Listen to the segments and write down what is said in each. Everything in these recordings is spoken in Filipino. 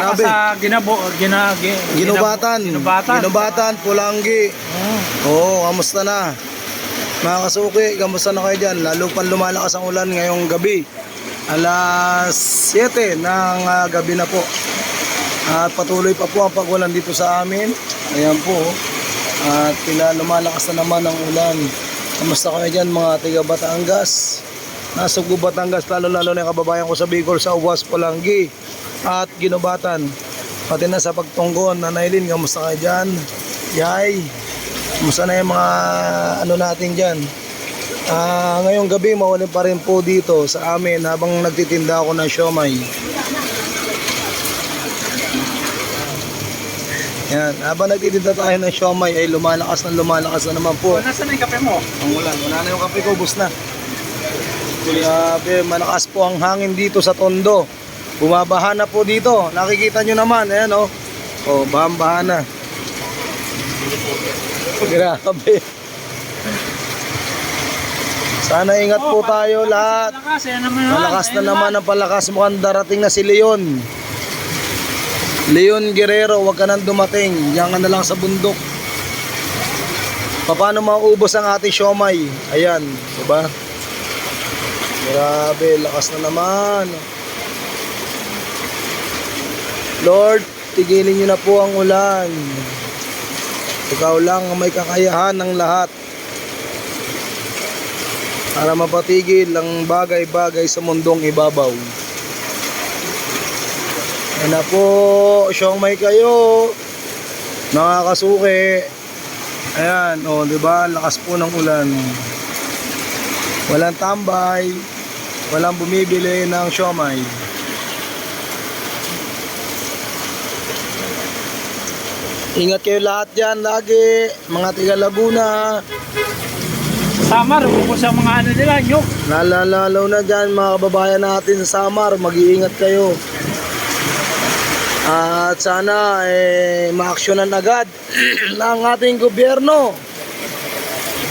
Saka Grabe. sa Ginubatan, Pulanggi. Oo, kamusta na? Mga kasuki, kamusta na kayo dyan? Lalo pang lumalakas ang ulan ngayong gabi. Alas 7 ng gabi na po. At patuloy pa po ang pag-ulan dito sa amin. Ayan po. At lumalakas na naman ang ulan. Kamusta kayo dyan mga tiga Batangas? Nasa Subo, Batangas, lalo-lalo na yung kababayan ko sa Bicol, sa Uwas, Pulanggi at Ginubatan. Pati na sa Pagtunggon, Nanaylin, kamusta kayo dyan? Yay! Kamusta na yung mga ano natin dyan? Ngayong gabi, mawalin pa rin po dito sa amin habang nagtitinda ako ng siomay. Yan, habang nagtitinda tayo ng siomay ay lumalakas na naman po. Nasaan na yung kape mo? Ang ulan, wala na yung kape ko, bus na. Grabe, malakas po ang hangin dito sa Tondo. Bumabaha na po dito. Nakikita nyo naman, ayan o. Oh, bahan-baha na. Grabe. Sana ingat po tayo lahat. Malakas na naman ang palakas. Mukhang darating na si Leon. Leon Guerrero, wag ka nang dumating. Diyan ka na lang sa bundok. Paano mauubos ang ating siomay? Ayan, diba? Grabe, lakas na naman. Lord, tigilin niyo na po ang ulan. Ikaw lang ang may kakayahan ng lahat para mapatigil ang bagay-bagay sa mundong ibabaw. Yan na po, siomay kayo. Nakakasuki. Ayan, o, diba? Lakas po ng ulan. Walang tambay, walang bumibili ng siomay. Ingat kayo lahat dyan lagi, mga tiga Laguna. Samar, po sa mga ano nila, nyok. Lalo na dyan mga kababayan natin sa Samar, mag-iingat kayo. At sana ma-aksyonan agad ng ating gobyerno.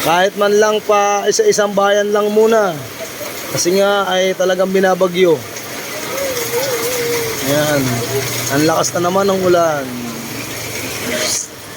Kahit man lang pa isa-isang bayan lang muna. Kasi nga ay talagang binabagyo. Ayan. Ang lakas na naman ng ulan.